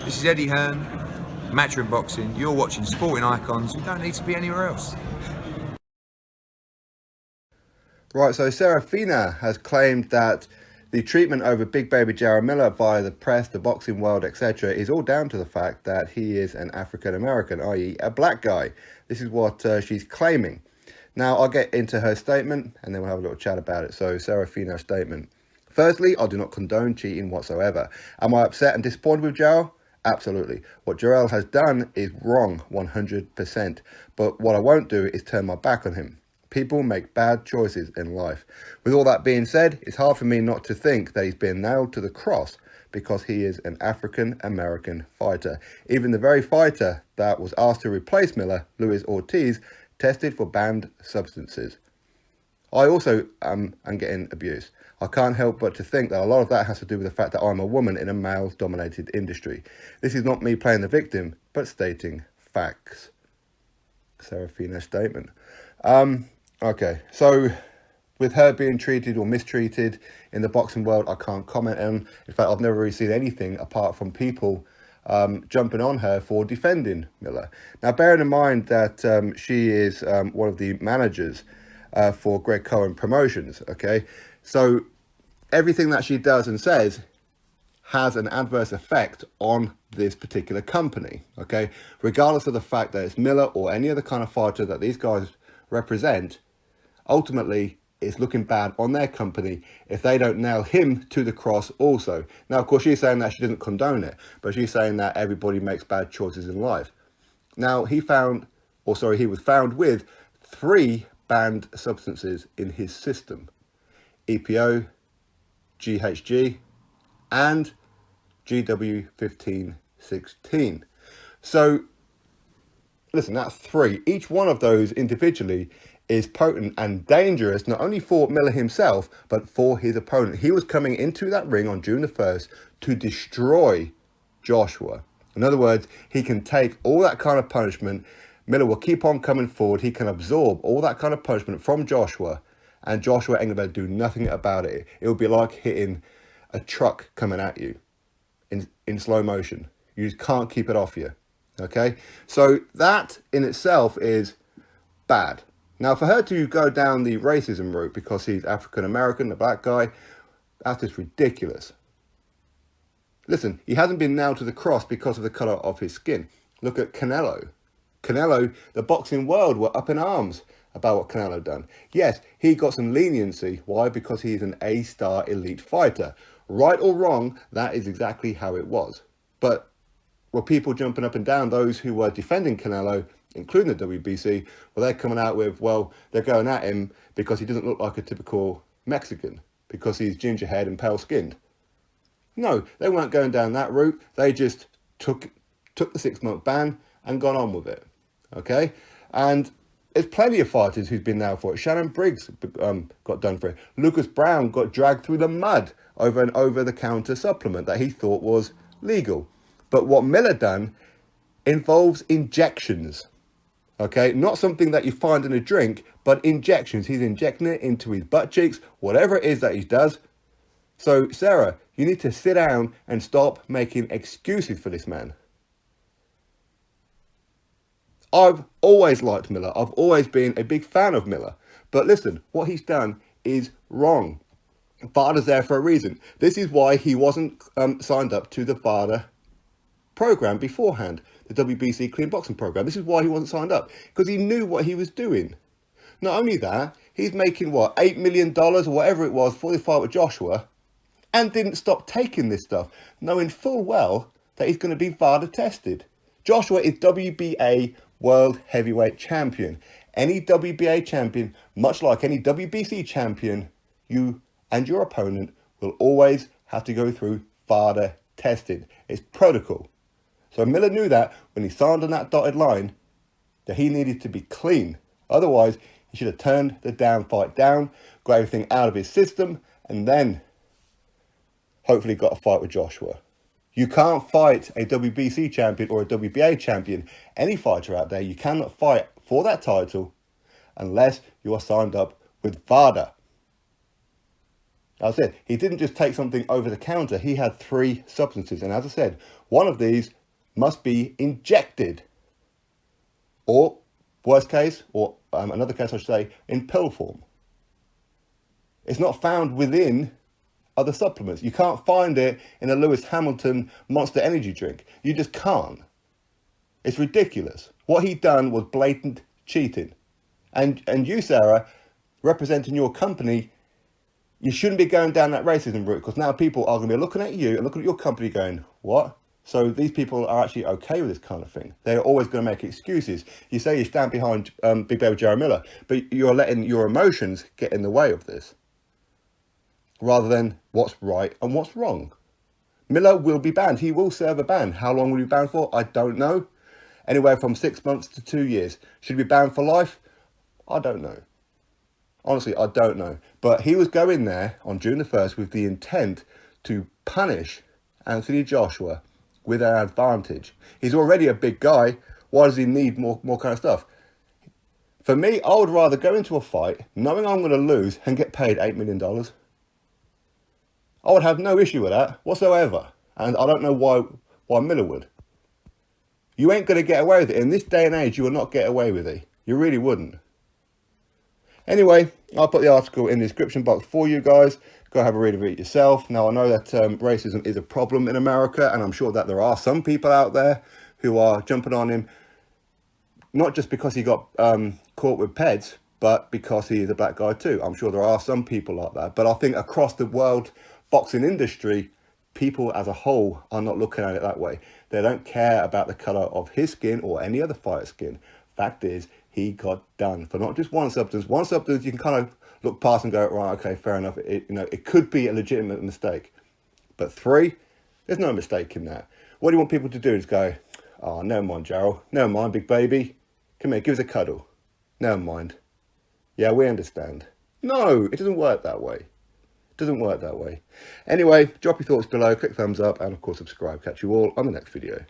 This is Eddie Hearn, Matchroom Boxing. You're watching Sporting Icons. You don't need to be anywhere else. Right, so Sarah Fina has claimed that the treatment over Big Baby Jarrell Miller via the press, the boxing world, etc. is all down to the fact that he is an African American, i.e. a black guy. This is what she's claiming. Now, I'll get into her statement and then we'll have a little chat about it. So, Sarah Fina's statement. Firstly, I do not condone cheating whatsoever. Am I upset and disappointed with Jarrell? Absolutely. What Jarrell has done is wrong, 100%. But what I won't do is turn my back on him. People make bad choices in life. With all that being said, it's hard for me not to think that he's been nailed to the cross because he is an African-American fighter. Even the very fighter that was asked to replace Miller, Luis Ortiz, tested for banned substances. I also am getting abuse. I can't help but to think that a lot of that has to do with the fact that I'm a woman in a male-dominated industry. This is not me playing the victim, but stating facts. Sarah Fina's statement. Okay, so with her being treated or mistreated in the boxing world, I can't comment on. In fact, I've never really seen anything apart from people jumping on her for defending Miller. Now, bearing in mind that she is one of the managers for Greg Cohen Promotions, okay? So everything that she does and says has an adverse effect on this particular company, okay? Regardless of the fact that it's Miller or any other kind of fighter that these guys represent, ultimately it's looking bad on their company if they don't nail him to the cross also. Now, of course, she's saying that she didn't condone it, but she's saying that everybody makes bad choices in life. Now, he was found with 3 banned substances in his system: EPO, GHG, and GW1516. So, listen, that's 3. Each one of those individually is potent and dangerous, not only for Miller himself, but for his opponent. He was coming into that ring on June the 1st to destroy Joshua. In other words, he can take all that kind of punishment. Miller will keep on coming forward. He can absorb all that kind of punishment from Joshua, and Joshua ain't going to do nothing about it. It would be like hitting a truck coming at you in slow motion. You just can't keep it off you. Okay? So that in itself is bad. Now, for her to go down the racism route because he's African American, a black guy, that's just ridiculous. Listen, he hasn't been nailed to the cross because of the colour of his skin. Look at Canelo. Canelo, the boxing world were up in arms about what Canelo done. Yes, he got some leniency. Why? Because he's an A-star elite fighter. Right or wrong, that is exactly how it was. But were people jumping up and down, those who were defending Canelo, including the WBC, well, they're coming out with, well, they're going at him because he doesn't look like a typical Mexican, because he's ginger-haired and pale-skinned. No, they weren't going down that route. They just took the 6-month ban and gone on with it, okay? And there's plenty of fighters who've been nailed for it. Shannon Briggs got done for it. Lucas Brown got dragged through the mud over an over-the-counter supplement that he thought was legal. But what Miller done involves injections, okay? Not something that you find in a drink, but injections. He's injecting it into his butt cheeks, whatever it is that he does. So, Sarah, you need to sit down and stop making excuses for this man. I've always liked Miller. I've always been a big fan of Miller. But listen, what he's done is wrong. VADA's there for a reason. This is why he wasn't signed up to the VADA program beforehand, the WBC Clean Boxing program. This is why he wasn't signed up, because he knew what he was doing. Not only that, he's making, what, $8 million or whatever it was for the fight with Joshua, and didn't stop taking this stuff, knowing full well that he's going to be VADA tested. Joshua is WBA World Heavyweight Champion. Any WBA champion, much like any WBC champion, you and your opponent will always have to go through VADA testing. It's protocol. So Miller knew that when he signed on that dotted line, that he needed to be clean. Otherwise, he should have turned the damn fight down, got everything out of his system, and then hopefully got a fight with Joshua. You can't fight a WBC champion or a WBA champion, any fighter out there. You cannot fight for that title unless you are signed up with VADA. As I said, he didn't just take something over the counter. He had 3 substances. And as I said, one of these must be injected. Or, worst case, or another case I should say, in pill form. It's not found within other supplements. You can't find it in a Lewis Hamilton Monster Energy drink. You just can't. It's ridiculous. What he done was blatant cheating. And you, Sarah, representing your company, you shouldn't be going down that racism route, because now people are going to be looking at you and looking at your company going, what? So these people are actually okay with this kind of thing. They're always going to make excuses. You say you stand behind Big Baby Jarrell Miller, but you're letting your emotions get in the way of this, rather than what's right and what's wrong. Miller will be banned. He will serve a ban. How long will he be banned for? I don't know. Anywhere from 6 months to 2 years. Should he be banned for life? I don't know. Honestly, I don't know. But he was going there on June the 1st with the intent to punish Anthony Joshua with an advantage. He's already a big guy. Why does he need more kind of stuff? For me, I would rather go into a fight knowing I'm going to lose and get paid $8 million. I would have no issue with that whatsoever. And I don't know why Miller would. You ain't going to get away with it. In this day and age, you will not get away with it. You really wouldn't. Anyway, I'll put the article in the description box for you guys. Go have a read of it yourself. Now, I know that racism is a problem in America, and I'm sure that there are some people out there who are jumping on him, not just because he got caught with PEDs, but because he is a black guy too. I'm sure there are some people like that. But I think across the world boxing industry, people as a whole are not looking at it that way. They don't care about the colour of his skin or any other fighter's skin. Fact is, he got done for not just one substance. One substance you can kind of look past and go, right, okay, fair enough. It could be a legitimate mistake. But 3, there's no mistake in that. What do you want people to do is go, oh, never mind, Jarrell. Never mind, big baby. Come here, give us a cuddle. Never mind. Yeah, we understand. No, it doesn't work that way. It doesn't work that way. Anyway, drop your thoughts below, click thumbs up, and of course subscribe. Catch you all on the next video.